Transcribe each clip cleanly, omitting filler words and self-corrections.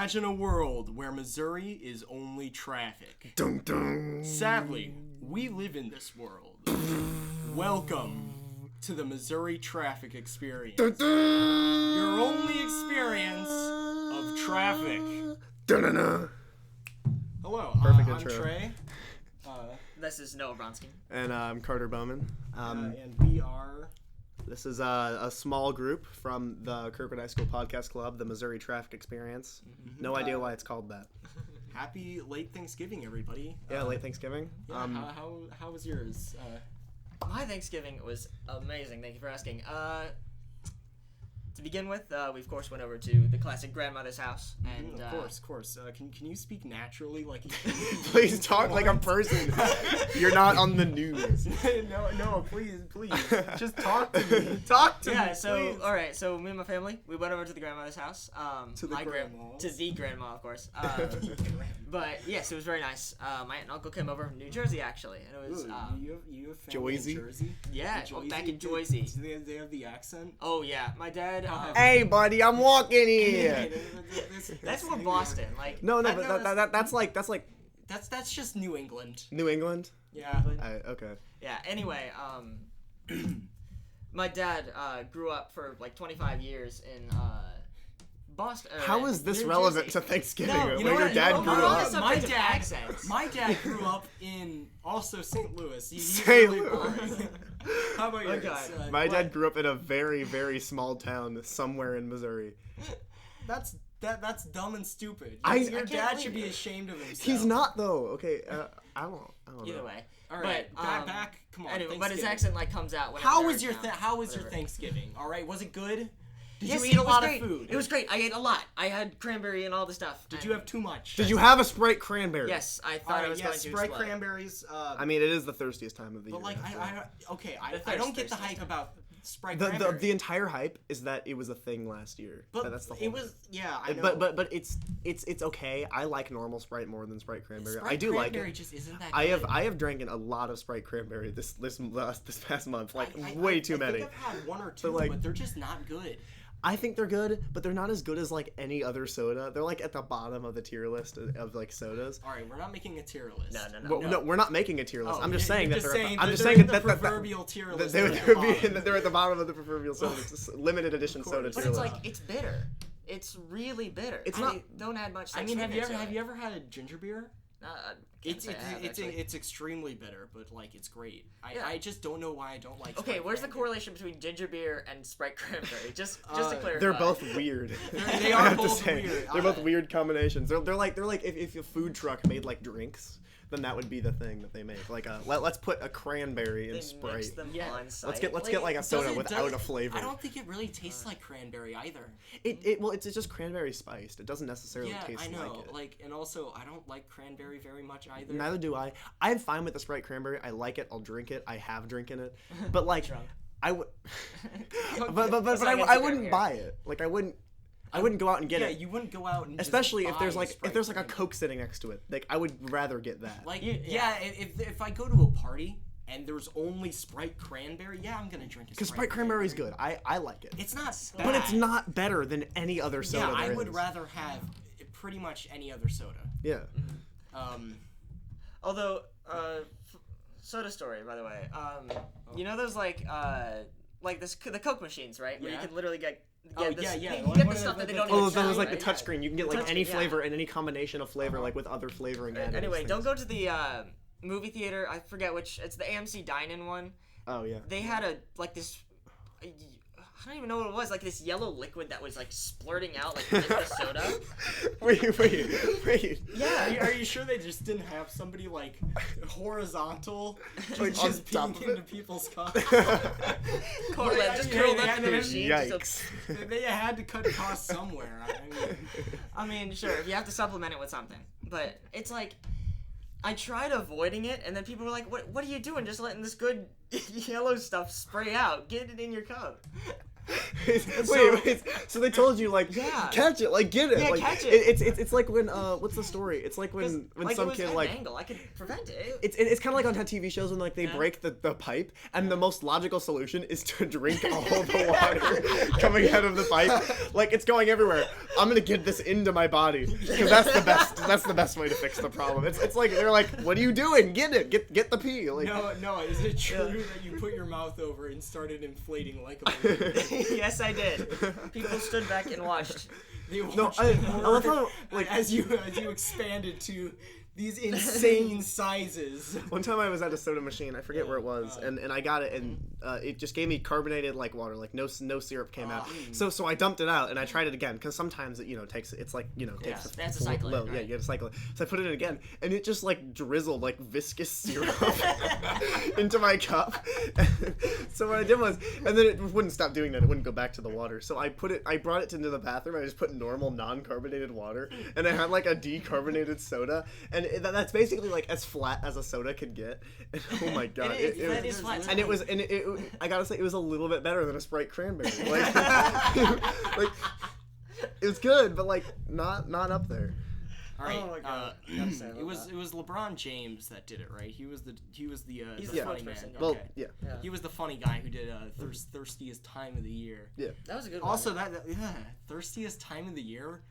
Imagine a world where Missouri is only traffic. Dun, dun. Sadly, we live in this world. Welcome to the Missouri traffic experience. Dun, dun. Your only experience of traffic. Dun, dun, dun. Hello, Perfect I'm intro. Trey. This is Noah Bronski. And I'm Carter Bowman. And we are... This is a small group from the Kirkwood High School Podcast Club, the Missouri Traffic Experience. No idea why it's called that. Happy late Thanksgiving, everybody. Yeah, late Thanksgiving. Yeah, how was yours? My Thanksgiving was amazing. Thank you for asking. To begin with, we of course went over to the classic grandmother's house, and of course. Can you speak naturally, like? Please talk like a person. You're not on the news. no, please, just talk to me. Talk to me. Yeah. So please. all right. So me and my family, we went over to the grandmother's house. To the grandma. To the grandma, of course. But yes, it was very nice. My aunt and uncle came over from New Jersey, actually, and it was. You have family Joyzy? in Jersey? Yeah, Joyzy? back in Joyzy. Do they have the accent? Oh yeah, my dad. Hey, buddy, I'm walking here. That's more Boston. Like No, I but know that's like That's just New England. New England. Yeah. Okay. Yeah. Anyway, my dad grew up for like 25 years in Boston. How is this New relevant Jersey. to Thanksgiving? No, where you know your what? dad No, grew no, up? no, My dad grew up in also St. Louis. He's St. really Louis. boring. How about yours? Okay. My dad grew up in a very, very small town somewhere in Missouri. That's dumb and stupid. I Your can't dad believe should be it. ashamed of himself. He's not though. Okay, I don't know. Either way. All right, But back. Come on. Anyway, but his Thanksgiving. accent like comes out. How whenever was your they're in town, How was your whatever. Thanksgiving? All right, was it good? Did Yes, you eat a it was lot great. of food? It was great. I ate a lot. I had cranberry and all the stuff. Did you have too much? Did you have a Sprite Cranberry? Yes, I All thought I right, was yeah, going to. Sprite explode. cranberries. I mean, it is the thirstiest time of the But year. like, I The don't get the thirst. hype about Sprite cranberry. the entire hype is that it was a thing last year. But That's the whole. it was, yeah, I know. But it's okay. I like normal Sprite more than Sprite Cranberry. Sprite I do like cranberry it. just isn't that I good. have drank a lot of Sprite Cranberry this past month, like way too many. I think I've had one or two, But, like- but they're just not good. I think they're good, but they're not as good as like any other soda. They're like at the bottom of the tier list of like sodas. All right, we're not making a tier list. No. Well, no, we're not making a tier list. Oh, I'm just saying you're that just they're. saying I'm that just they're saying in that the proverbial tier list. they at would the be bottom. they're at the bottom of the proverbial soda. It's a limited edition soda course. tier But it's list. like it's bitter. It's really bitter. It's I not- don't add much. I mean, have you sweetness to ever had a ginger beer? it. It's extremely bitter, but like it's great. Yeah. I just don't know why I don't like. Okay, Sprite where's the cranberry. correlation between ginger beer and Sprite Cranberry? Just to clarify. They're both weird. They I are have to both say. weird. They're both weird combinations. They're like if a food truck made like drinks, then that would be the thing that they make. Like let's put a cranberry in They Sprite. mix them Yeah. on site. Let's get like a soda without a flavor. I don't think it really tastes like cranberry either. Well, it's just cranberry spiced. It doesn't necessarily Yeah, taste I know. like it. And also, I don't like cranberry very much either. Neither do I. I'm fine with the Sprite Cranberry. I like it. I'll drink it. I have drinking it. But like, Drunk. I would. But but I wouldn't buy it. Like I wouldn't go out and get yeah, it. you wouldn't go out and Especially just if there's buy like Sprite a cranberry. Coke sitting next to it. Like I would rather get that. Like Yeah. if I go to a party and there's only Sprite cranberry, yeah, I'm gonna drink it. Because Sprite Cranberry is good. I like it. It's not bad. But it's not better than any other soda. Yeah, I there would is. rather have pretty much any other soda. Yeah. Although, soda story, by the way. You know those like the Coke machines, right? Where you Yeah. can literally get Oh, this, yeah, yeah. You Like get one the of stuff the- that they don't the- even Oh, sell, those like the right? touchscreen. You can get like Touchscreen, any yeah. flavor and any combination of flavor, like with other flavoring added. Anyway, don't go to the movie theater. I forget which. It's the AMC Dine-In one. Oh yeah. They had this. I don't even know what it was. Like this yellow liquid that was like splurting out like in the soda. Wait. Yeah. Are you sure they just didn't have somebody like horizontal Like, just on top peeing of into it? people's cups? Just Yeah, curled they up had in the to- machine. Yikes. They had to cut costs somewhere. I mean, sure, you have to supplement it with something. But it's like, I tried avoiding it, and then people were like, what are you doing? Just letting this good yellow stuff spray out. Get it in your cup. Wait. So they told you like, catch it, like get it. Yeah, like, catch it. It's like when what's the story? It's like when some kid like. Angle. I could prevent it. It's kind of like on TV shows when like they break the pipe, and the most logical solution is to drink all the water coming out of the pipe. Like it's going everywhere. I'm gonna get this into my body because that's the best. That's the best way to fix the problem. It's like they're like, what are you doing? Get it. Get the pee. Like no. Is it true that you put your mouth over it and started inflating like a balloon? Yes, I did. People stood back and watched. They watched No, I love how like as you expanded to these insane sizes. One time I was at a soda machine, I forget where it was, and I got it, and it just gave me carbonated like water, like no syrup came out. So I dumped it out, and I tried it again because sometimes it takes takes that's a cycle. load. Right? Yeah, you have to cycle it. So I put it in again, and it just like drizzled like viscous syrup into my cup. So what I did was, and then it wouldn't stop doing that. It wouldn't go back to the water. So I brought it into the bathroom. I just put normal non-carbonated water, and I had like a decarbonated soda, and that's basically like as flat as a soda could get. And, oh my god! That is flat. And I gotta say, it was a little bit better than a Sprite Cranberry. Like, like it was good, but like not up there. All right. Oh my God. It was LeBron James that did it, right? He was the He's the the funny spokesperson, man. yeah. Well, Okay. yeah. He was the funny guy who did thirstiest time of the year. Yeah. That was a good one. Also, thirstiest time of the year.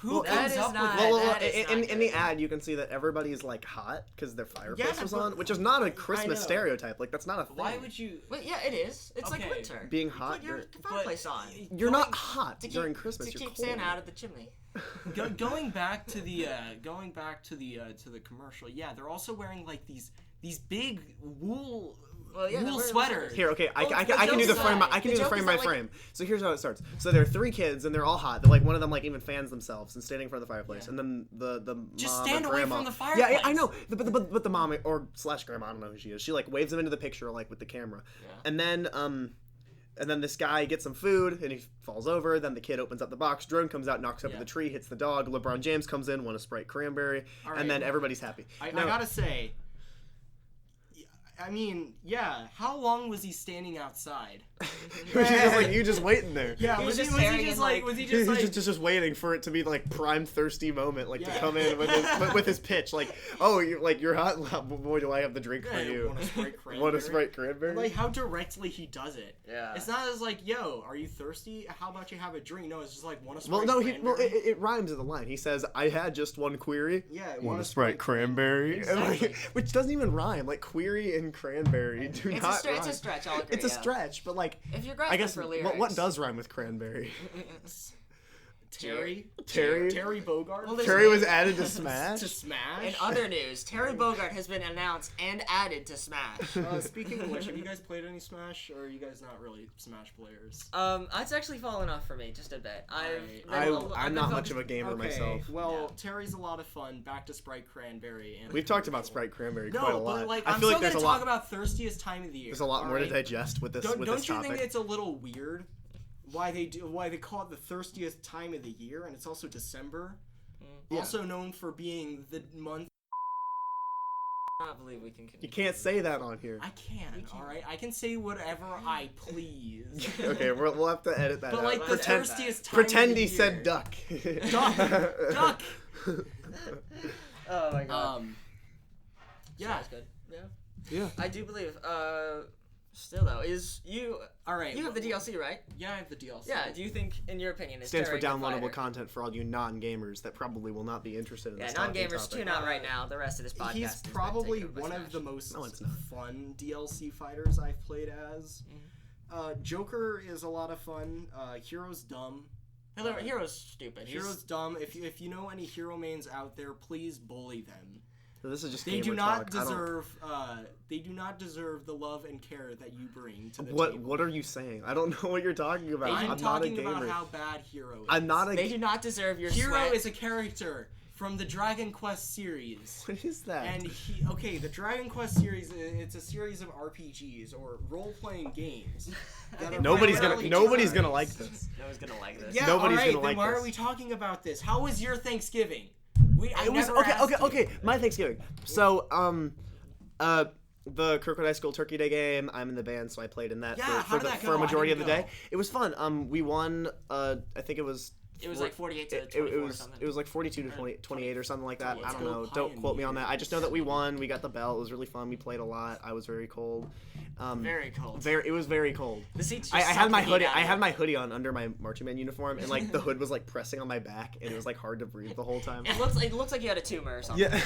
Who Well, comes that is up not- with Well, that is not in the good. ad, you can see that everybody's like hot because their fireplace Yeah, was but- on, which is not a Christmas know. stereotype. Like that's not a thing. Why would you? Wait, yeah, it is. It's like Okay. winter. Being You hot put your during- fireplace on. You're not hot To keep- during Christmas. To You're keep cold. Santa out of the chimney. Going back to the commercial. Yeah, they're also wearing like these big wool Well, yeah, they're wool wearing sweaters. Here, okay, I Well, can the do the joke frame. is I can that- do the the frame joke by is that, like- frame. So here's how it starts. So there are 3 kids, and they're all hot. They're like one of them like even fans themselves and standing in front of the fireplace, Yeah. and then the Just mom stand or away grandma. from the Yeah, I fireplace. know. But the mom or / grandma, I don't know who she is. She like waves them into the picture like with the camera, and then this guy gets some food and he falls over. Then the kid opens up the box. Drone comes out, knocks over the tree, hits the dog. LeBron James comes in, won a Sprite Cranberry, All right. and then everybody's happy. I Now- gotta say, I mean, yeah. How long was he standing outside? you just waiting there. Yeah, He was was just he staring just and, like like- was he He's just like just waiting for it to be like prime thirsty moment, like to Yeah. come in with his pitch, like, oh, you're hot, well, boy, do I have the drink for Yeah, you. want a Sprite Cranberry? Want a Sprite Cranberry? Like how directly he does it. Yeah. It's not as like, yo, are you thirsty? How about you have a drink? No, it's just like want a well, Sprite no, Cranberry. it rhymes with the line. He says, "I had just one query." Yeah, Want a Sprite Cranberry? And, like, Exactly. which doesn't even rhyme. Like query and cranberry do It's not a rhyme. stretch. I'll agree. It's a yeah. stretch, but like, If you're I grasping guess for what lyrics. does rhyme with cranberry? Terry Terry Bogard. Well, there's- Terry was added to Smash. to Smash. In other news, Terry Bogard has been announced and added to Smash. Speaking of which, have you guys played any Smash, or are you guys not really Smash players? It's actually fallen off for me just a bit. I'm not much of a gamer myself. Well, Terry's a lot of fun. Back to Sprite Cranberry. And We've talked about Sprite Cranberry No, quite a lot. but like I I'm feel still like there's gonna a talk lot. about thirstiest time of the year. There's a lot more to alright? digest with this Don't with you this topic. think it's a little weird why they call it the thirstiest time of the year, and it's also December, also known for being the month. I can't believe we can continue. You can't say that on here. I can, all right. I can say whatever I please. Okay, we'll have to edit that But out. like the Pretend- thirstiest time. Pretend of the he said year. duck. Duck. Oh my god. Yeah. Sounds good. Yeah. Yeah. I do believe. Still though, is you? All right. You have the DLC, right? Yeah, I have the DLC. Yeah. Do you think, in your opinion, is Stands for Terry a good downloadable fighter? content for all you non-gamers that probably will not be interested in Yeah, this non-gamers topic. tune out right now. The rest of this podcast. He's has been probably taken over by one of Smash. the most No, it's not. fun DLC fighters I've played as. Joker is a lot of fun. Hero's dumb. Hero's stupid. Hero's dumb. If you know any hero mains out there, please bully them. So this is just They gamer do not talk. I don't- deserve. They do not deserve the love and care that you bring to the What table. What are you saying? I don't know what you're talking about. I'm not a talking gamer. about how bad Hero is. I'm not a. They do not deserve your Hero sweat. is a character from the Dragon Quest series. What is that? And the Dragon Quest series, it's a series of RPGs or role-playing games. that are nobody's primarily gonna designed- like this. No one's gonna like this. Yeah, Nobody's alright, gonna then like why this. are we talking about this? How was your Thanksgiving? I It was never asked you. okay. My Thanksgiving. So the Kirkwood High School Turkey Day game. I'm in the band, so I played in that for a majority of the day. It was fun. We won. I think it was. It was like 48 to 24 or something. It was like 42 to 28 or something like that. I don't know. Don't quote me on that. I just know that we won. We got the belt. It was really fun. We played a lot. I was very cold. Very cold. It was very cold. The seats. I had my hoodie. I had my hoodie on under my marching band uniform, and like the hood was like pressing on my back, and it was like hard to breathe the whole time. It looks like you had a tumor or something. Yeah,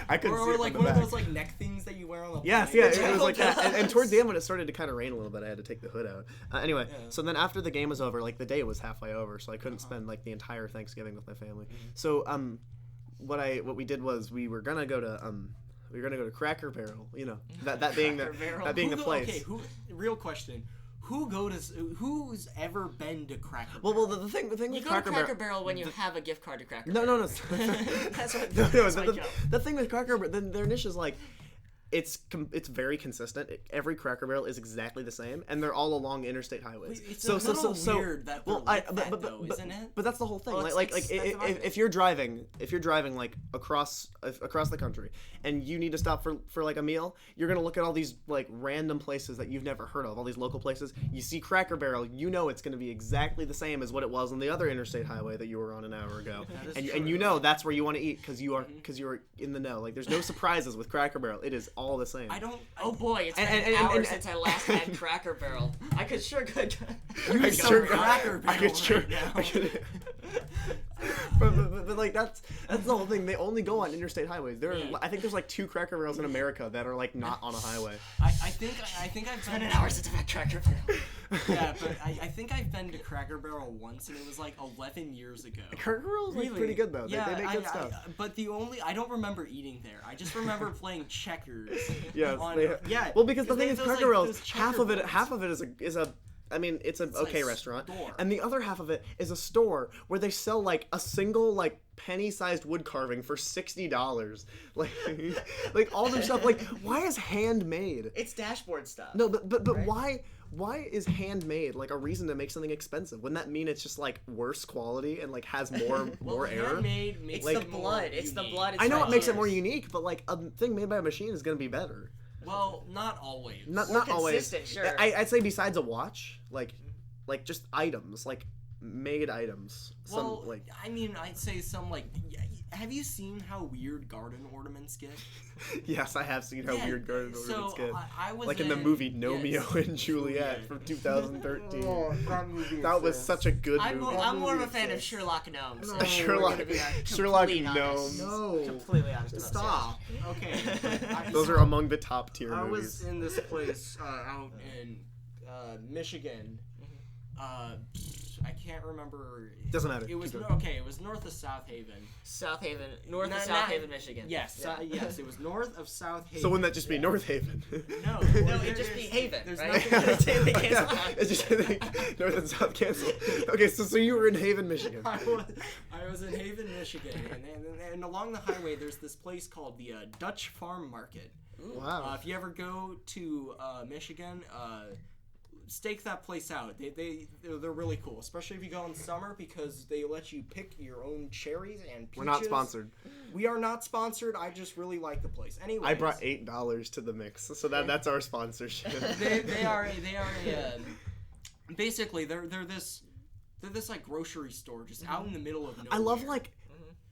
I couldn't see or it like from the one back. of those like neck things that you wear on the Yes, plane. yeah, it was like that. And towards the end, when it started to kind of rain a little bit, I had to take the hood out. Anyway, so then after the game was over, like the day was halfway over, so I couldn't spend like the entire Thanksgiving with my family. So what we did was we were gonna go to Cracker Barrel, you know, that being the place. Okay, real question. Who's ever been to Cracker Barrel? Well, the thing You with go Cracker to Cracker Barrel when you have a gift card to Cracker Barrel. No. That's what. The thing with Cracker Barrel, their niche is like, it's very consistent. Every Cracker Barrel is exactly the same, and they're all along interstate highways. It's a little weird that they're isn't it? But that's the whole thing. Well, if you're driving like across the country, and you need to stop for like a meal, you're gonna look at all these like random places that you've never heard of, all these local places. You see Cracker Barrel, you know it's gonna be exactly the same as what it was on the other interstate highway that you were on an hour ago, and you know that's where you want to eat because you're in the know. Like there's no surprises with Cracker Barrel. It is all the same. Oh boy, it's been an hour since I last had Cracker Barrel. I could sure could. Cracker Barrel But like that's the whole thing. They only go on interstate highways. I think there's like 2 Cracker Barrels in America that are like not on a highway. I think I've been An hour since I've had Cracker Barrel. Yeah, but I think I've been to Cracker Barrel once, and it was like 11 years ago. Cracker Barrel's like pretty good though. Yeah, they make good stuff. But I don't remember eating there. I just remember playing checkers. Yes, yeah. Well, because the thing is, Cracker Barrels, half of it is a I mean, it's an okay restaurant, and the other half of it is a store where they sell like a single like penny-sized wood carving for $60. Like all their stuff. Like, why is handmade? It's dashboard stuff. No, but right? why is handmade like a reason to make something expensive? Wouldn't that mean it's just like worse quality and like has more error? Handmade makes It's the blood. It's the blood. I know it makes it more unique, but like a thing made by a machine is gonna be better. Well, not always. Not always. Sure. I'd say besides a watch, like just items, like made items. Well, I mean, I'd say some like. Have you seen how weird garden ornaments get? Yes, I have seen how weird garden ornaments get. I was like in the movie Romeo and Juliet from 2013. That was such a good movie. I'm more of a fan of Sherlock Gnomes. Sherlock Gnomes. No. Completely honest. Stop. Okay. Those are among the top tier movies. I was in this place out in Michigan. I can't remember. Doesn't matter. It was it was north of South Haven. North of South Haven, Michigan. Yes, yes, it was north of South Haven. So wouldn't that just be North Haven? No, it'd just be Haven, there's right? It's just North and South cancel. Okay, so you were in Haven, Michigan. I was in Haven, Michigan, and along the highway there's this place called the Dutch Farm Market. Wow. If you ever go to Michigan, stake that place out. They're really cool, especially if you go in summer because they let you pick your own cherries and peaches. We're not sponsored. We are not sponsored. I just really like the place. Anyway, I brought $8 to the mix, so that's our sponsorship. they are basically they're this like grocery store just out in the middle of nowhere. I love like.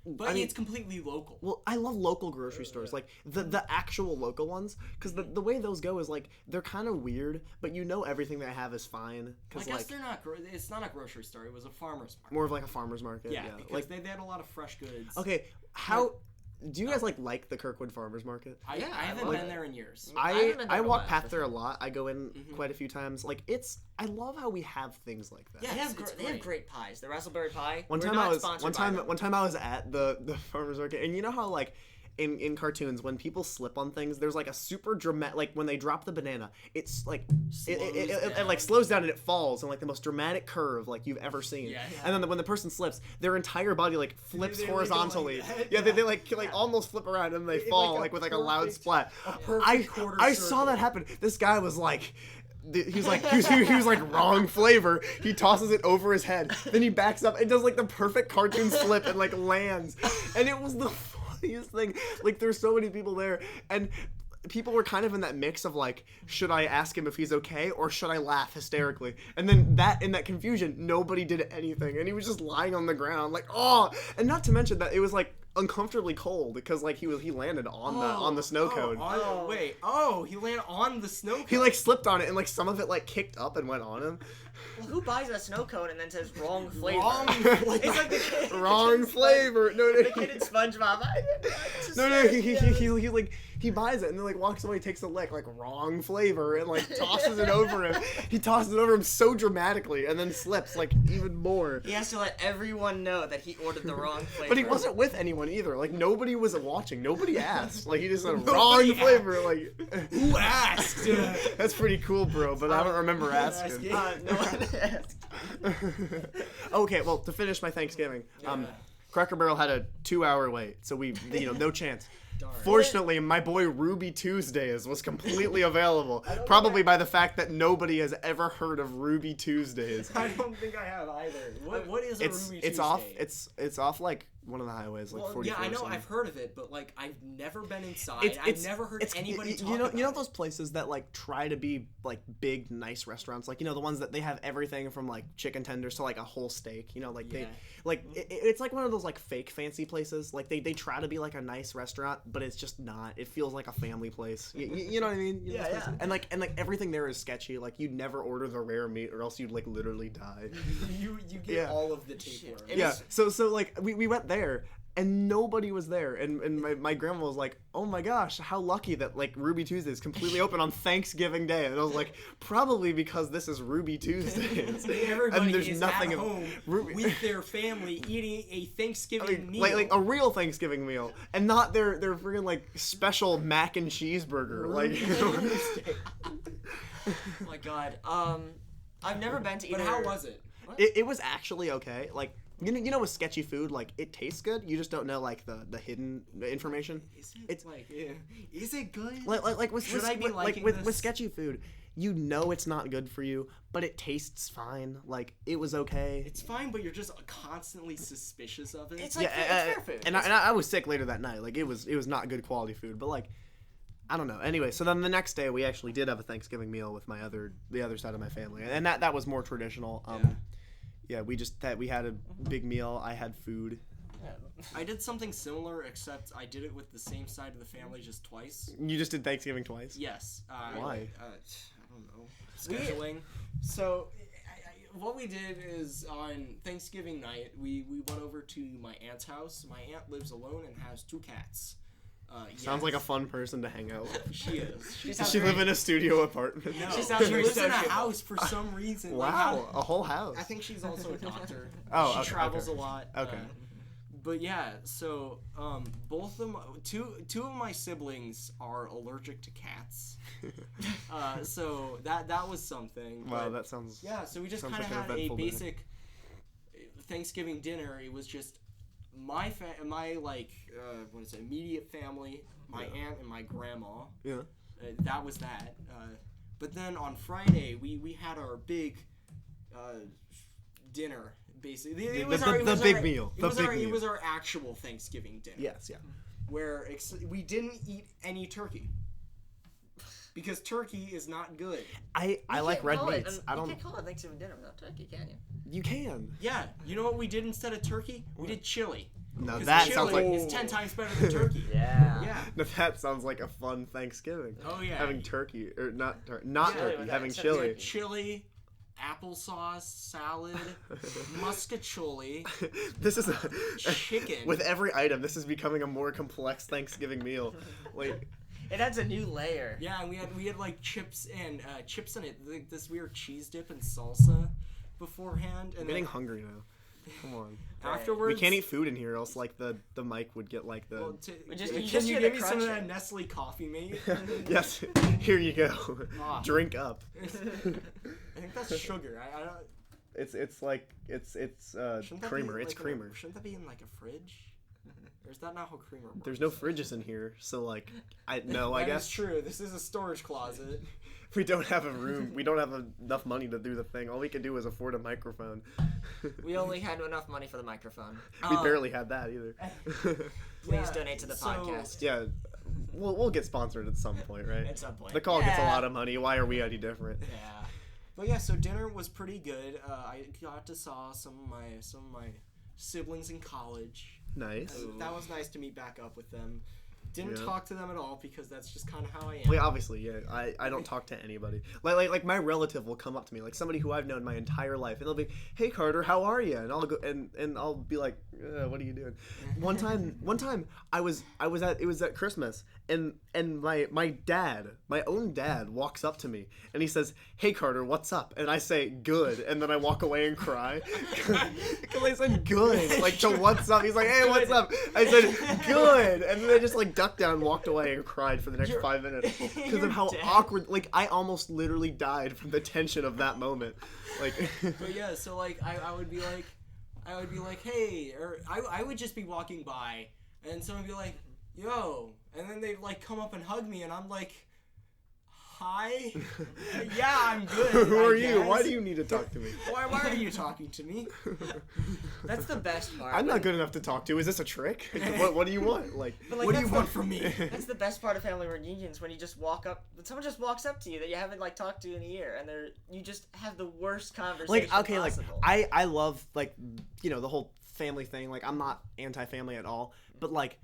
But it's completely local. Well, I love local grocery stores, like the actual local ones, because the way those go is like they're kind of weird, but you know everything they have is fine. Well, I guess they're not. It's not a grocery store. It was a farmer's market. More of like a farmer's market. Yeah, because like they had a lot of fresh goods. Okay, do you guys like the Kirkwood Farmers Market? I haven't been there in years. I walk past there a lot. I go in quite a few times. Like I love how we have things like that. Yeah, they have great pies. The raspberry pie. One time I was at the farmers market, and you know how like in cartoons when people slip on things, there's like a super dramatic, like when they drop the banana, it's like it like slows down and it falls in like the most dramatic curve like you've ever seen. Yeah. And then when the person slips, their entire body like flips horizontally. They like almost flip around and they fall like with like a loud splat. I saw that happen. This guy was like. He was like wrong flavor. He tosses it over his head. Then he backs up and does like the perfect cartoon slip and like lands. And it was the funniest thing. Like there's so many people there, and people were kind of in that mix of like, should I ask him if he's okay or should I laugh hysterically? And then in that confusion, nobody did anything, and he was just lying on the ground like, oh, and not to mention that it was like uncomfortably cold because like he landed on the snow cone. He landed on the snow cone. He like slipped on it and like some of it like kicked up and went on him. Well, who buys a snow cone and then says wrong flavor? Wrong flavor. It's like the kid. Wrong flavor. No. The kid in SpongeBob. He buys it and then like walks away, takes a lick, like wrong flavor, and like tosses it over him. He tosses it over him so dramatically and then slips like even more. He has to let everyone know that he ordered the wrong flavor. But he wasn't with anyone either. Like nobody was watching. Nobody asked. Like he just said wrong flavor. Like who asked? That's pretty cool, bro. But I don't remember asking. No one asked. Okay, well to finish my Thanksgiving, Cracker Barrel had a 2-hour wait, so we no chance. Darn. Fortunately, my boy Ruby Tuesdays was completely available. Probably by the fact that nobody has ever heard of Ruby Tuesdays. I don't think I have either. What is a Ruby Tuesday? It's off like one of the highways, like 44. Yeah, I know. I've heard of it, but like I've never been inside. I've never heard anybody talk about it. You know those places that like try to be like big, nice restaurants, like the ones that they have everything from like chicken tenders to like a whole steak. It's like one of those like fake fancy places. Like they try to be like a nice restaurant, but it's just not. It feels like a family place. You know what I mean? Yeah. And like everything there is sketchy. Like you'd never order the rare meat, or else you'd like literally die. you get all of the tapeworm. Yeah. So like we went there. And nobody was there, and my grandma was like, "Oh my gosh, how lucky that like Ruby Tuesday is completely open on Thanksgiving Day." And I was like, "Probably because this is Ruby Tuesdays, everybody and there's is nothing at home with their family eating a Thanksgiving meal, like a real Thanksgiving meal, and not their freaking like special mac and cheeseburger." Like, Oh my god. I've never been to either. But how was it? It was actually okay. Like. You know with sketchy food, like, it tastes good, you just don't know, like, the hidden information. Is it good? Like with this? sketchy food, you know it's not good for you, but it tastes fine. Like, it was okay. It's fine, but you're just constantly suspicious of it. It's like it's fair food. And I was sick later that night. Like, it was not good quality food, but, like, I don't know. Anyway, so then the next day, we actually did have a Thanksgiving meal with the other side of my family, and that was more traditional. Yeah, we had a big meal. I had food. I did something similar, except I did it with the same side of the family just twice. You just did Thanksgiving twice? Yes. Why? I don't know. Scheduling. So, what we did is on Thanksgiving night, we went over to my aunt's house. My aunt lives alone and has 2 cats. Sounds like a fun person to hang out with. She is. Does she live in a studio apartment? No, she sounds very lives in a sociable. house for some reason. Wow, a whole house. I think she's also a doctor. Oh, she travels a lot. Okay. But yeah, so both of two of my siblings are allergic to cats. So that was something. Wow, but that sounds. Yeah, so we just kind of like an had a eventful basic Thanksgiving dinner. It was just my immediate family, my aunt and my grandma. Yeah. That was that. But then on Friday we had our big dinner. Basically, it was the big meal. It was our actual Thanksgiving dinner. Yes, yeah. Where we didn't eat any turkey. Because turkey is not good. I like red meats. You can't call it Thanksgiving dinner without turkey, can you? You can. Yeah. You know what we did instead of turkey? We did chili. No, that chili sounds like is 10 times better than turkey. Yeah. Yeah. No, that sounds like a fun Thanksgiving. Oh yeah. Having turkey or not turkey, having except chili. Chili, applesauce, salad, muscatcholi. This is chicken. With every item, this is becoming a more complex Thanksgiving meal. Like. It adds a new layer. Yeah, and we had like chips in it, like this weird cheese dip and salsa beforehand. And I'm getting hungry now. Come on. Afterwards, we can't eat food in here, else like the mic would get like the. Well, just you hear give the me some of crunching. that Nestle coffee, mate? Yes, here you go. Drink up. I think that's sugar. I don't. It's creamer. It's creamer. Shouldn't that be in like a fridge? Or is that not how creamer works? There's no fridges in here, so like, I guess. That's true. This is a storage closet. We don't have a room. We don't have enough money to do the thing. All we can do is afford a microphone. We only had enough money for the microphone. We barely had that either. Please donate to the podcast. Yeah, we'll get sponsored at some point, right? At some point. The call gets a lot of money. Why are we any different? Yeah. But yeah, so dinner was pretty good. I got to saw some of my siblings in college. Nice. That was nice to meet back up with them. Didn't Yeah. talk to them at all because that's just kind of how I am. Well, obviously, yeah. I don't talk to anybody. Like my relative will come up to me, like somebody who I've known my entire life, and they'll be, "Hey Carter, how are you?" And I'll go and I'll be like, "What are you doing?" One time it was at Christmas, and my own dad walks up to me and he says, "Hey Carter, what's up?" And I say, "Good," and then I walk away and cry because I said "good" like to "what's up." He's like, "Hey, what's up?" I said "good," and then I just like ducked down, walked away, and cried for the next 5 minutes because of how awkward. Like I almost literally died from the tension of that moment. Like, But yeah, so like I would be like, "Hey," or I would just be walking by, and someone would be like, "Yo," and then they'd like come up and hug me, and I'm like, "Hi." Yeah, I'm good. who I are you? guess. Why do you need to talk to me? Why are you talking to me? That's the best part. I'm not good enough to talk to. Is this a trick? What do you want? Like, But, like, What do you that's want the- from me? That's the best part of family reunions, when you just walk up, someone just walks up to you that you haven't like talked to in a year, and you just have the worst conversation like okay, possible. like I love like the whole family thing. Like I'm not anti-family at all, but like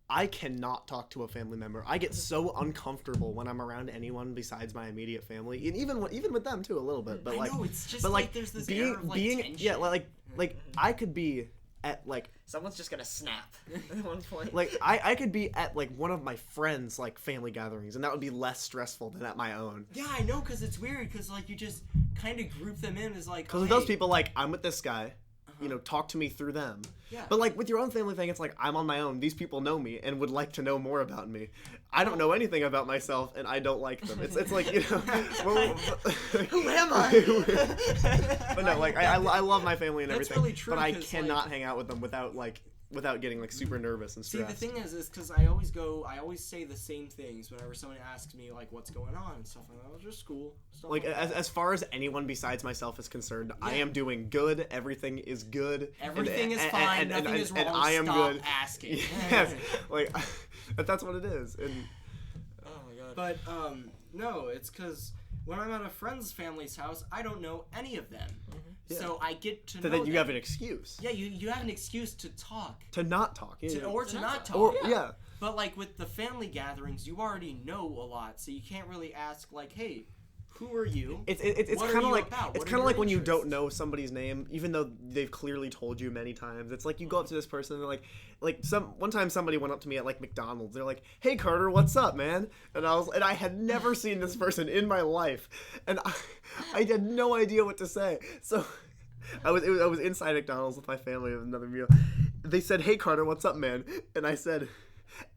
I cannot talk to a family member. I get so uncomfortable when I'm around anyone besides my immediate family, and even with them too a little bit. But I like, know, it's just but like like there's this being air of, like, being tension. yeah like I could be at like Someone's just gonna snap at one point. like I could be at like one of my friends' like family gatherings, and that would be less stressful than at my own. Yeah, I know, because it's weird, because like you just kind of group them in as like, Because oh, with those hey. people, like I'm with this guy, talk to me through them. Yeah. But like with your own family thing, it's like I'm on my own. These people know me and would like to know more about me. I don't know anything about myself, and I don't like them. It's like well, Who am I? but no, like I love my family and That's everything. really true, but I 'cause, cannot hang out with them without getting like super nervous and See, stressed. the thing is because I always say the same things whenever someone asks me like what's going on and stuff. And just school. Stuff Like that. as far as anyone besides myself is concerned, I Yeah. am doing good. Everything is good. Everything is fine. Nothing is wrong. And I am Stop good. asking. Yes, like that's what it is. And Oh my god. But no, it's because when I'm at a friend's family's house, I don't know any of them, Yeah. so I get to so know then you them. have an excuse Yeah, you have an excuse to talk, to not talk. Yeah. or to not talk. Or yeah. But like with the family gatherings, you already know a lot, so you can't really ask like, "Hey, who are you?" It's What are kind of you like about? it's What are kind of your like when you don't interests? know somebody's name, even though they've clearly told you many times. It's like you go up to this person and they're like one time somebody went up to me at like McDonald's. They're like, "Hey Carter, what's up, man?" And I had never seen this person in my life, and I had no idea what to say. So I was inside McDonald's with my family with another meal. They said, "Hey Carter, what's up, man?" And I said,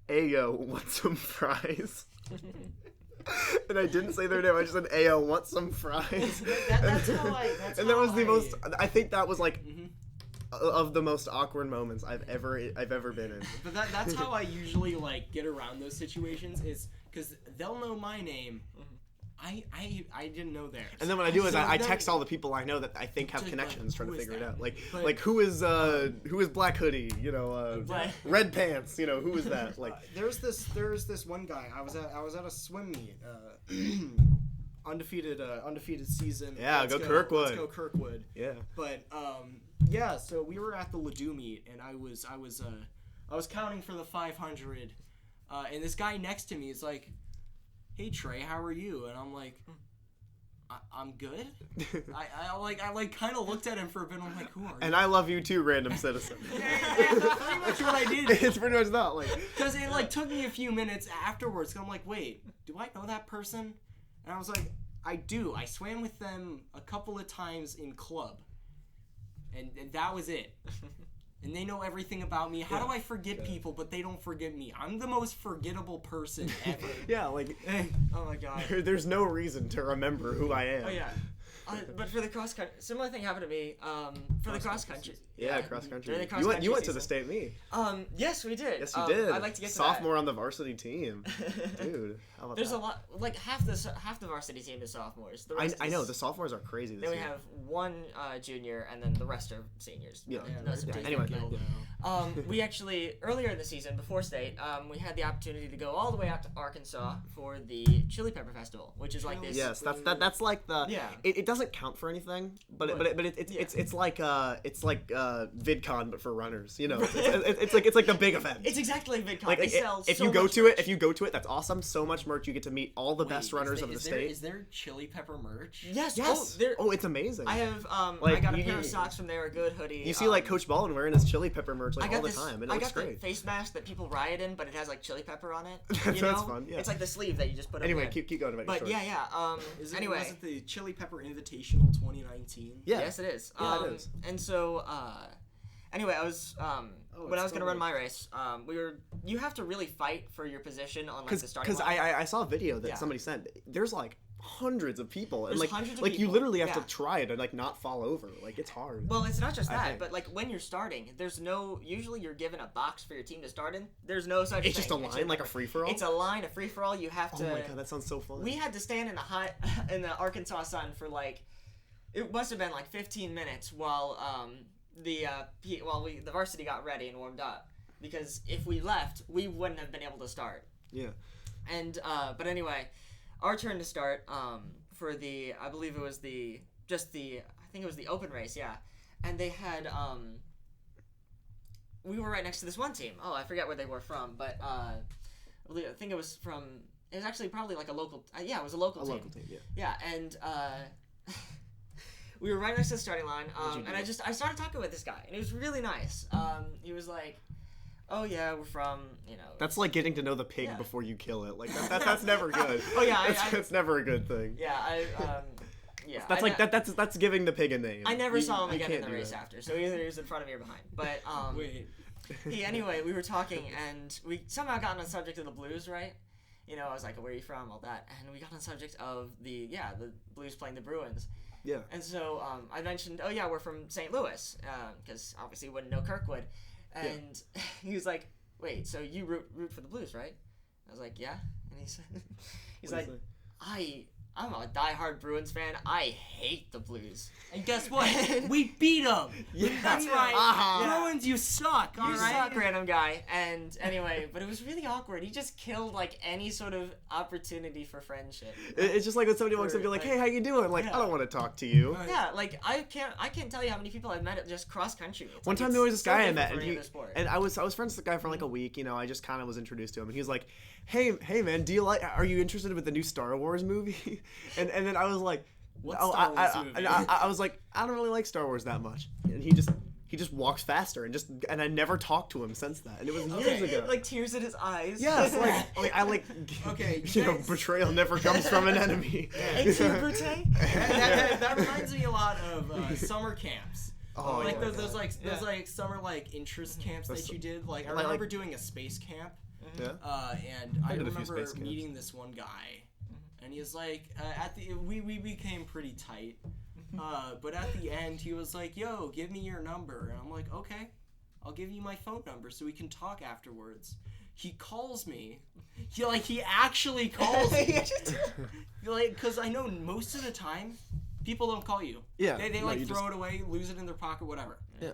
"Ayo, want some fries?" And I didn't say their name. I just said, "Ayo, want some fries?" That's how I. That's And that how was the I- most. I think that was like Mhm. of the most awkward moments I've ever been in. But that's how I usually like get around those situations is because they'll know my name. I didn't know theirs. And then what I do is So I then- text all the people I know that I think have Like, connections, trying who to is figure it that? out. Like But- who is Black Hoodie? Right. Red Pants. Who is that? Like there's this one guy. I was at a swim meet. Undefeated season. Yeah, Let's go Kirkwood. Let's go Kirkwood. yeah. But yeah, so we were at the Ladue meet, and I was counting for the 500, and this guy next to me is like, "Hey Trey, how are you?" And I'm like, I'm good. I kind of looked at him for a bit. And I'm like, "Who are you?" And I love you too, random citizen. That's pretty much what I did. It's pretty much that. Like Because it like took me a few minutes afterwards. 'Cause I'm like, wait, do I know that person? And I was like, I do. I swam with them a couple of times in club, and that was it. And they know everything about me. How do I forget people, but they don't forget me? I'm the most forgettable person ever. yeah, like Oh my god. there's no reason to remember who I am. Oh yeah. But for the cross country, similar thing happened to me. For the cross country. Yeah, cross country. During the cross You country went to the season. state meet. Yes, we did. Yes, you did. I'd like to get to sophomore on the varsity team, that. dude. How about There's that? a lot. Like half the varsity team is sophomores. The rest I is- know the sophomores are crazy this Then we year. have one junior, and then the rest are seniors. Yeah. No they're surprise. Anyway. good, though. We actually, earlier in the season, before state, we had the opportunity to go all the way out to Arkansas for the Chili Pepper Festival, which is like this. Yes, that's like the. Yeah. It doesn't count for anything, but it's like VidCon but for runners. You know, it's like the big event. It's exactly like VidCon. Like They sell if so you go much to merch. it, if you go to it, that's awesome. So much merch. You get to meet all the best runners of the state. Is there chili pepper merch? Yes. Yes. Oh, it's amazing. I have. Like, I got a you- pair of socks from there, a good hoodie. You see like Coach Baldwin wearing his chili pepper merch like all the time, and it I looks got great. the face mask that people riot in, but it has like chili pepper on it. That's fun. Yeah. It's like the sleeve that you just put. Anyway, over keep going about your But story. yeah. Anyway. Was it the Chili Pepper Invitational 2019? Yeah. Yes, it is. Yeah, it is. And so, anyway, I was when I was gonna run my race, you have to really fight for your position on like the starting Because line. I saw a video that Yeah. somebody sent. There's like hundreds of people, and There's like hundreds of like you people. literally have Yeah. to try it and like not fall over. Like it's hard. Well, it's not just I that, think. but like when you're starting, there's no. Usually, you're given a box for your team to start in. There's no such. It's thing. just a line, like a free for all. It's a line, a free for all. You have Oh to. my god, that sounds so fun. We had to stand in the hot in the Arkansas sun for like, it must have been like 15 minutes while the varsity got ready and warmed up, because if we left, we wouldn't have been able to start. Yeah. And but anyway, our turn to start for the I believe it was the I think it was the open race, yeah. And they had we were right next to this one team. Oh, I forget where they were from, but I think it was from. It was actually probably like a local. Yeah, it was a local team. Local team, yeah. Yeah, and we were right next to the starting line, and I started talking with this guy, and he was really nice. He was like, "Oh yeah, we're from That's like getting to know the pig Yeah. before you kill it. Like that's never good. Oh, yeah, that's never a good thing. Yeah, yeah. That's like that's giving the pig a name. I never saw him You again in can't the do race that. after, so either he was in front of me or behind. But Wait. anyway, we were talking, and we somehow got on the subject of the Blues, right? I was like, "Where are you from?" All that, and we got on the subject of the Blues playing the Bruins. Yeah. And so I mentioned, "Oh yeah, we're from St. Louis," because obviously you wouldn't know Kirkwood, and he was like, "Wait, so you root for the Blues, right?" I was like, "Yeah," and he said, "He's like, I'm a diehard Bruins fan. I hate the Blues." And guess what? We beat them. Yeah. That's right. Uh-huh. Bruins, you suck. All You right. suck, random guy. And anyway, but it was really awkward. He just killed like any sort of opportunity for friendship. It's just like when somebody walks up and be like, "Hey, how you doing?" Like, I don't want to talk to you. Yeah, like I can't tell you how many people I've met at just cross country. It's One like, time it's there was this so guy I different met, from and any other sport. I was friends with the guy for like a week. I just kind of was introduced to him, and he was like, "Hey man, are you interested with the new Star Wars movie?" and then I was like, What "Oh, Star Wars movie?" I was like, I don't really like Star Wars that much," and he just walks faster and I never talked to him since that, and it was years ago. like tears in his eyes. Yes, like Okay, betrayal never comes from an enemy. Et tu, Brute? that reminds me a lot of summer camps. Oh, like yeah. those like summer like interest camps that you did. Like I Like- remember doing a space camp. Yeah. And I did a few remember space camps. meeting this one guy, and he was like, we became pretty tight. But at the end, he was like, "Yo, give me your number," and I'm like, "Okay, I'll give you my phone number so we can talk afterwards." He calls me. He actually calls me. Because I know most of the time, people don't call you. Yeah, They no, you throw just- it away, lose it in their pocket, whatever. Yeah.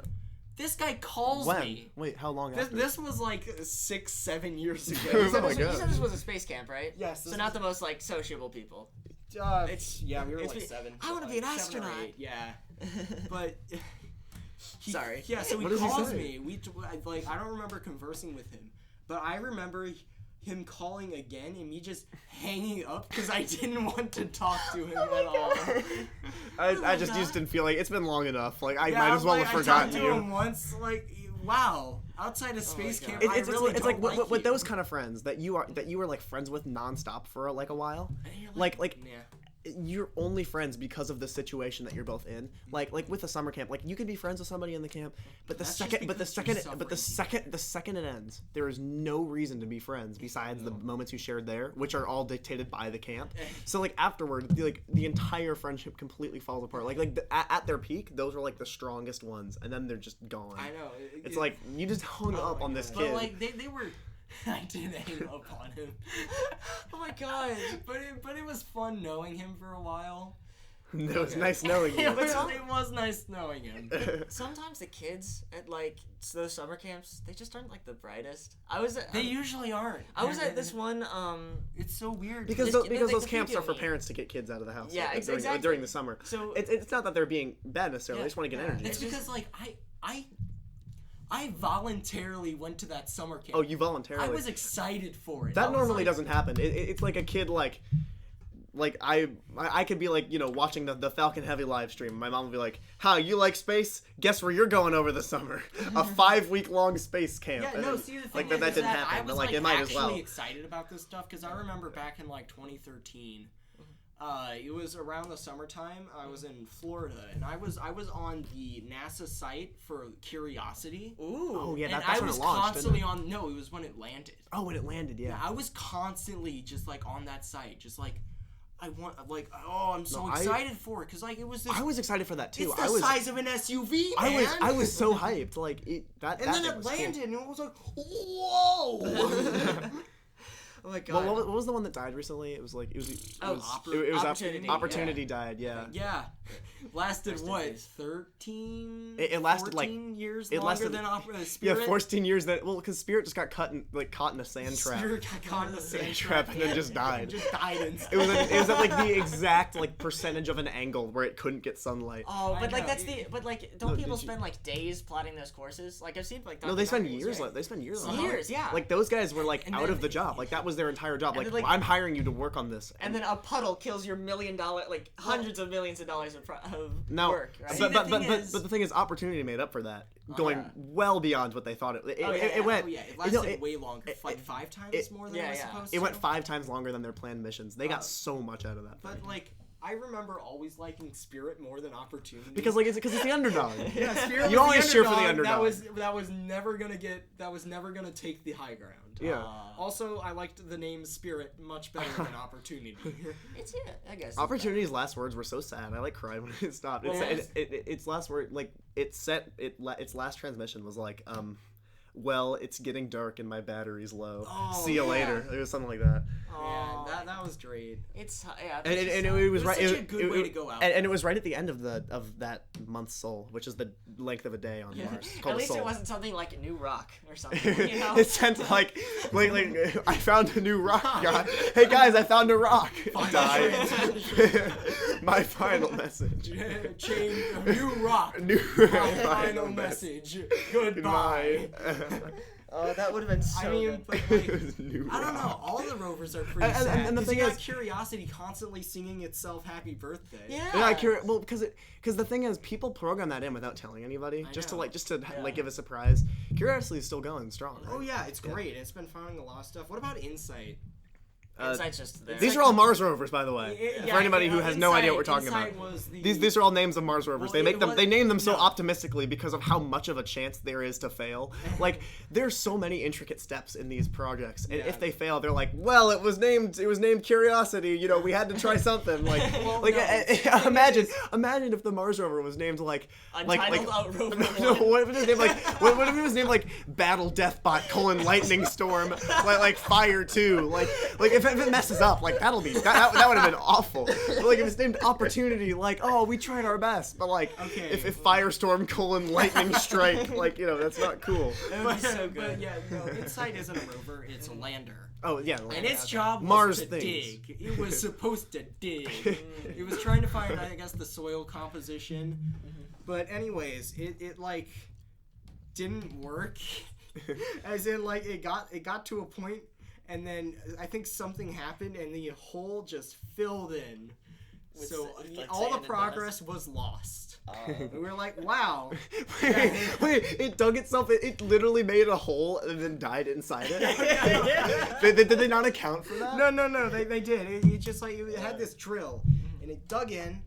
This guy calls When? me. Wait, how long This, after? this was like 6-7 years ago. Oh my You God. said this was a space camp, right? Yes, So this not the most like sociable people. we were it's like be- 7. I wanna be an 7 or astronaut. 8, yeah. But Sorry. Yeah, so he What does he calls say? me. I don't remember conversing with him, but I remember him calling again and me just hanging up because I didn't want to talk to him at all. I just didn't feel like it's been long enough. Like I Yeah, might as well like, have I forgotten talked to you. him once. Like, wow, outside of space God. camp, It's I really it's don't like like with you. those kind of friends that you were like friends with nonstop for like a while. And you're Like yeah. you're only friends because of the situation that you're both in. Like with a summer camp, like you could be friends with somebody in the camp, but the That's second just because you're the second it ends, there is no reason to be friends besides the moments you shared there, which are all dictated by the camp. So like afterward, the entire friendship completely falls apart. At their peak, those are like the strongest ones, and then they're just gone. I know. It's like you just hung Oh up my on this God. kid. But like they were. I did hang up on him. Oh my god. But it was fun knowing him for a while. It was nice knowing you. Yeah, but It was nice knowing him. sometimes the kids at like those summer camps, they just aren't like the brightest. I was at, They usually aren't. I was at this one. It's so weird. Because This- because like those the camps are video for game. parents to get kids out of the house. Yeah, like, exactly. during the summer. So It's not that they're being bad necessarily. Yeah, They just want to get yeah. energy. It's because like I voluntarily went to that summer camp. Oh, you voluntarily. I was excited for it. I That was normally like- doesn't happen. It's like a kid like I could be like, watching the Falcon Heavy live stream. My mom would be like, "How, you like space? Guess where you're going over the summer? A 5-week-long space camp." Yeah, And no. then, See, the thing like is, that is didn't that happen. I was But like like it might actually as well. excited about this stuff because I remember back in like 2013. It was around the summertime. I was in Florida, and I was on the NASA site for Curiosity. ooh. Oh yeah, And that's I when was it launched. constantly Didn't it? on. No, it was when it landed. Oh, when it landed, yeah. I was constantly just like on that site, just like I want, like, oh, I'm so No, excited for it because like it was this. I was excited for that too. It's the I was size of an SUV, man. I was so hyped. Like that. And that then bit it was cool. landed, and it was like, whoa. Oh my god. Well, what was the one that died recently? It was like it was Opportunity, Opportunity died. Yeah. Yeah, lasted Rest in what, peace. 13? It lasted, like- 14 years it longer lasted- than Yeah, Spirit. 14 years. Because Spirit just got caught in a sand trap. Spirit got caught in a sand trap and then yeah. just died. Just died It was at like the exact like percentage of an angle where it couldn't get sunlight. Oh, I but like know. that's the but like don't No, people did you- spend like days plotting those courses? Like I've seen like No, they spend documentaries, years. right? They spend years. on it. Years, yeah. Like those guys were like And out then- of the job. Like that was their entire job. And Like, then, like- I'm hiring you to work on this. And then a puddle kills your $1 million, like hundreds of millions of dollars of No, work, right? See, but the thing but is- the thing is, Opportunity made up for that, going yeah. well beyond what they thought it. Oh, yeah, It went. Oh yeah, it you lasted know, it- way longer, like 5 times more than yeah, it was yeah. supposed It to. went 5 times longer than their planned missions. They got so much out of that. But like, I remember always liking Spirit more than Opportunity. Because it's the underdog. yeah, Spirit You was always the cheer for the underdog. underdog. That was never gonna take the high ground. Yeah. Also, I liked the name Spirit much better than Opportunity. It's I guess. Opportunity's last words were so sad. I like cried when it stopped. Well, Its last word, like its last transmission was like, well, it's getting dark and my battery's low. Oh, See you yeah. later. It was something like that. Aw. Yeah, that was great. It's yeah. And that's just it sad. was It was right. such a good way to go out. And it was right at the end of that month's soul, which is the length of a day on Mars. It's called At a least soul. it wasn't something like New Rock or something. You know. It sent like I found a new rock. Guy. Hey guys, I found a rock. Died. My final message. Chain of new rock. New My final message. Goodbye. Oh, that would have been so I mean, good. but It like, was new I don't know. rock. All the rovers are pretty And- sad. and the 'cause thing you got is- Curiosity constantly singing itself "Happy Birthday." Yeah. Yeah, well, because the thing is, people program that in without telling anybody, I just know. to Yeah. like give a surprise. Curiosity is still going strong. Right? Oh yeah, it's great. It's been finding a lot of stuff. What about Insight? Insight's just there. These are all Mars Rovers, by the way. Yeah, For anybody who has no idea what we're talking Insight about. was the, These are all names of Mars Rovers. Well, They name them so no. optimistically because of how much of a chance there is to fail. Like there's so many intricate steps in these projects, and Yeah. if they fail, they're like, well, it was named Curiosity. You know, we had to try something. Like, Well, like no, imagine if the Mars Rover was named like Untitled Outrover no, One. what if it was named like what if it was named like Battle Deathbot : Lightning Storm like Fire 2 like if it messes up like that would have been awful. But, like if it's named Opportunity, like, oh, we tried our best, but like Okay. if Firestorm : Lightning Strike, like, you know, that's not cool. That would be so But good. yeah, no, Insight isn't a rover; it's a lander. Oh yeah, And its job was Mars to things. dig. It was supposed to dig. It was trying to find, I guess, the soil composition. But anyways, it like didn't work. As in, like, it got to a point, and then I think something happened, and the hole just filled in. With So like all sand the and progress was lost. Oh. And we were like, wow. Wait, it dug itself. It literally made a hole and then died inside it. Yeah. Did they not account for that? No, they did. It just like it had this drill, and it dug in,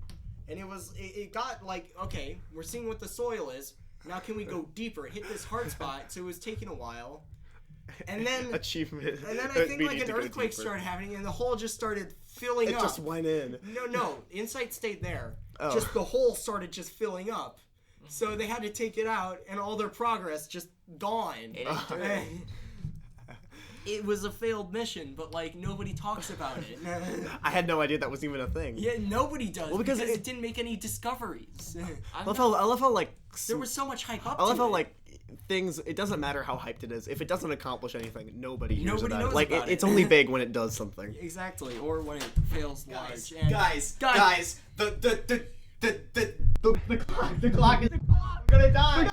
and it got like, okay, we're seeing what the soil is. Now can we go deeper? It hit this hard spot, so it was taking a while. And then Achievement. I think We like need an to go earthquake deeper. started happening, and the hole just started filling It up. just went in. No, Insight stayed there. Oh. Just the hole started just filling up. So they had to take it out, and all their progress just gone. It ain't true. it was a failed mission, but like nobody talks about it. I had no idea that was even a thing. Yeah, nobody does. Well, because because it didn't make any discoveries. I love how like There was so much hype up. I love to how it. like things. It doesn't matter how hyped it is. If it doesn't accomplish anything, nobody hears Nobody about knows it. Like about it's it. only big when it does something. Exactly, or when it fails Guys, large. And guys, the clock is. I'm gonna die.